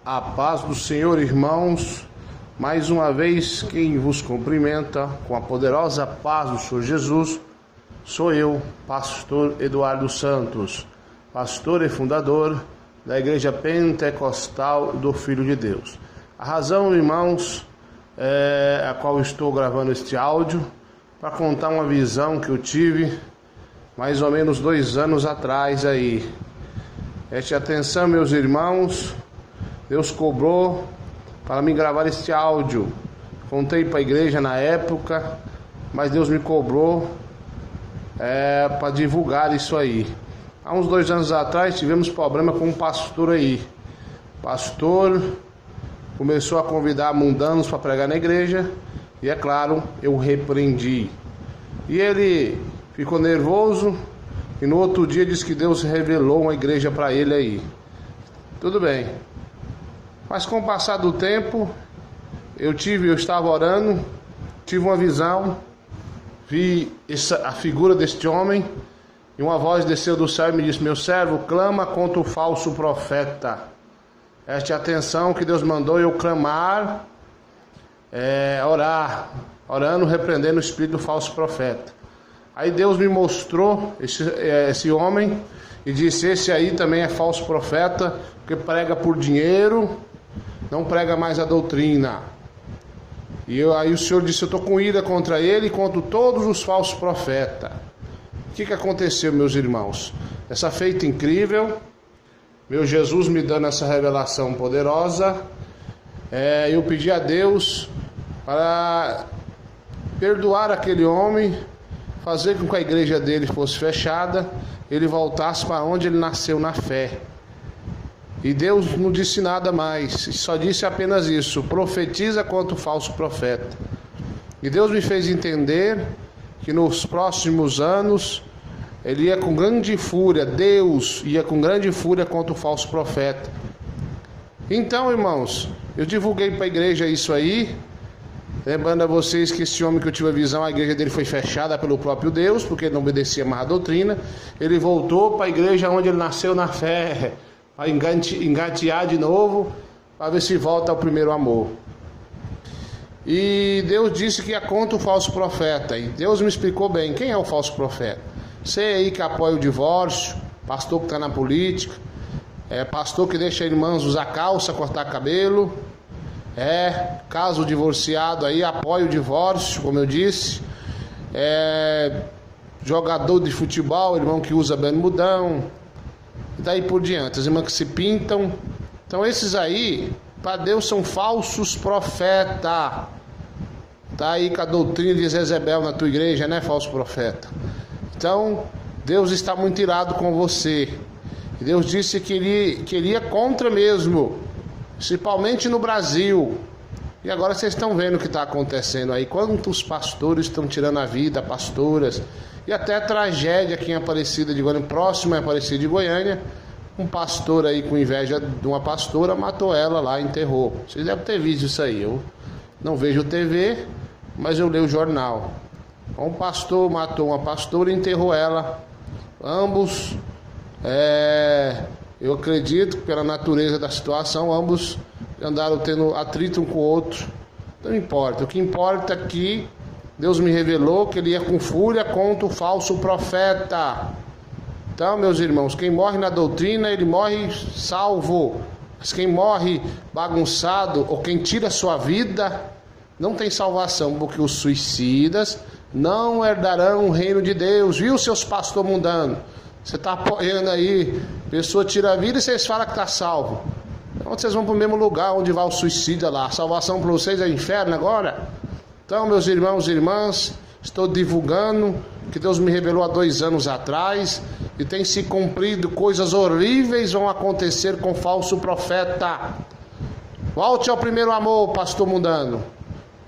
A paz do Senhor, irmãos. Mais uma vez, quem vos cumprimenta com a poderosa paz do Senhor Jesus sou eu, pastor Eduardo Santos, pastor e fundador da Igreja Pentecostal do Filho de Deus. A razão, irmãos, a qual estou gravando este áudio, para contar uma visão que eu tive mais ou menos 2 anos atrás aí. Preste atenção, meus irmãos. Deus cobrou para me gravar este áudio. Contei para a igreja na época, mas Deus me cobrou para divulgar isso aí. Há uns 2 anos atrás tivemos problema com um pastor aí. O pastor começou a convidar mundanos para pregar na igreja e, é claro, eu repreendi. E ele ficou nervoso e no outro dia disse que Deus revelou uma igreja para ele aí. Tudo bem. Mas com o passar do tempo, eu estava orando, tive uma visão, vi a figura deste homem, e uma voz desceu do céu e me disse: meu servo, clama contra o falso profeta. Preste atenção que Deus mandou eu clamar, orando, repreendendo o espírito do falso profeta. Aí Deus me mostrou esse homem e disse: esse aí também é falso profeta, porque prega por dinheiro, não prega mais a doutrina. E aí o Senhor disse: eu estou com ira contra ele e contra todos os falsos profetas. O que aconteceu, meus irmãos? Essa feita incrível, meu Jesus me dando essa revelação poderosa, eu pedi a Deus para perdoar aquele homem, fazer com que a igreja dele fosse fechada, ele voltasse para onde ele nasceu na fé. E Deus não disse nada mais, só disse apenas isso: profetiza contra o falso profeta. E Deus me fez entender que nos próximos anos ele ia com grande fúria, Deus ia com grande fúria contra o falso profeta. Então, irmãos, eu divulguei para a igreja isso aí, lembrando a vocês que esse homem que eu tive a visão, a igreja dele foi fechada pelo próprio Deus, porque ele não obedecia mais a doutrina. Ele voltou para a igreja onde ele nasceu na fé, para engatear de novo, para ver se volta ao primeiro amor. E Deus disse que é contra o falso profeta. E Deus me explicou bem quem é o falso profeta. Sei aí que apoia o divórcio, pastor que está na política, pastor que deixa irmãs usar calça, cortar cabelo, caso divorciado aí, apoia o divórcio, como eu disse, jogador de futebol, irmão que usa bermudão, e daí por diante, as irmãs que se pintam. Então esses aí, para Deus, são falsos profetas. Tá aí com a doutrina de Jezebel na tua igreja, né, falso profeta? Então Deus está muito irado com você. Deus disse que ele ia contra mesmo, principalmente no Brasil. E agora vocês estão vendo o que está acontecendo aí. Quantos pastores estão tirando a vida, pastoras. E até tragédia aqui em Aparecida de Goiânia, próximo a Aparecida de Goiânia. Um pastor aí com inveja de uma pastora matou ela lá, enterrou. Vocês devem ter visto isso aí. Eu não vejo TV, mas eu leio o jornal. Um pastor matou uma pastora e enterrou ela. Ambos, eu acredito que pela natureza da situação, ambos andaram tendo atrito um com o outro. Não importa. O que importa é que Deus me revelou que ele ia com fúria contra o falso profeta. Então, meus irmãos, quem morre na doutrina, ele morre salvo. Mas quem morre bagunçado ou quem tira a sua vida, não tem salvação, porque os suicidas não herdarão o reino de Deus. Viu, seus pastores mundanos? Você está apoiando aí, pessoa tira a vida e vocês falam que está salvo. Então vocês vão para o mesmo lugar onde vai o suicida lá. A salvação para vocês é inferno agora? Então, meus irmãos e irmãs, estou divulgando que Deus me revelou há 2 anos atrás e tem se cumprido. Coisas horríveis vão acontecer com falso profeta. Volte ao primeiro amor, pastor mundano.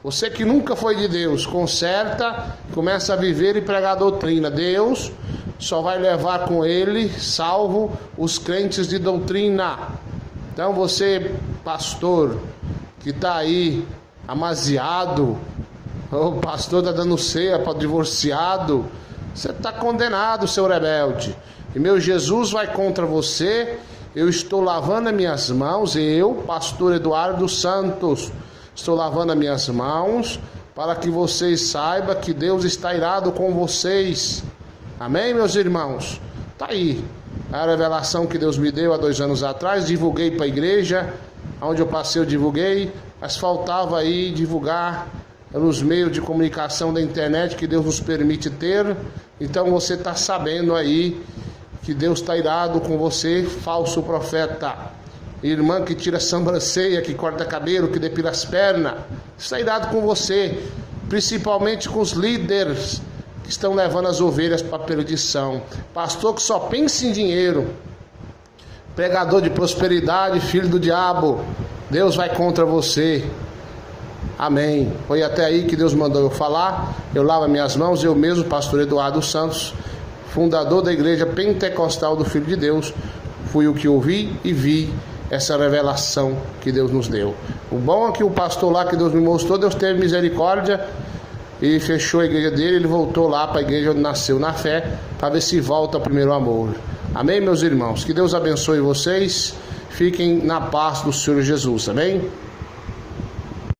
Você que nunca foi de Deus, conserta, começa a viver e pregar a doutrina. Deus só vai levar com ele, salvo, os crentes de doutrina. Então você, pastor, que está aí amaziado, o pastor está dando ceia para divorciado, você está condenado, seu rebelde. E meu Jesus vai contra você Eu estou lavando as minhas mãos, eu, pastor Eduardo Santos, estou lavando as minhas mãos para que vocês saibam que Deus está irado com vocês. Amém, meus irmãos? Tá aí a revelação que Deus me deu há 2 anos atrás. Divulguei para a igreja, onde eu passei eu divulguei, mas faltava aí divulgar nos meios de comunicação da internet que Deus nos permite ter. Então você está sabendo aí que Deus está irado com você, falso profeta. Irmã que tira sobrancelha, que corta cabelo, que depila as pernas, está irado com você, principalmente com os líderes que estão levando as ovelhas para a perdição. Pastor que só pensa em dinheiro, pregador de prosperidade, filho do diabo, Deus vai contra você. Amém. Foi até aí que Deus mandou eu falar. Eu lavo minhas mãos, eu mesmo, pastor Eduardo Santos, fundador da igreja pentecostal do Filho de Deus, fui o que ouvi e vi essa revelação que Deus nos deu. O bom é que o pastor lá que Deus me mostrou, Deus teve misericórdia e fechou a igreja dele. Ele voltou lá para a igreja onde nasceu na fé, para ver se volta ao primeiro amor. Amém, meus irmãos? Que Deus abençoe vocês. Fiquem na paz do Senhor Jesus. Amém?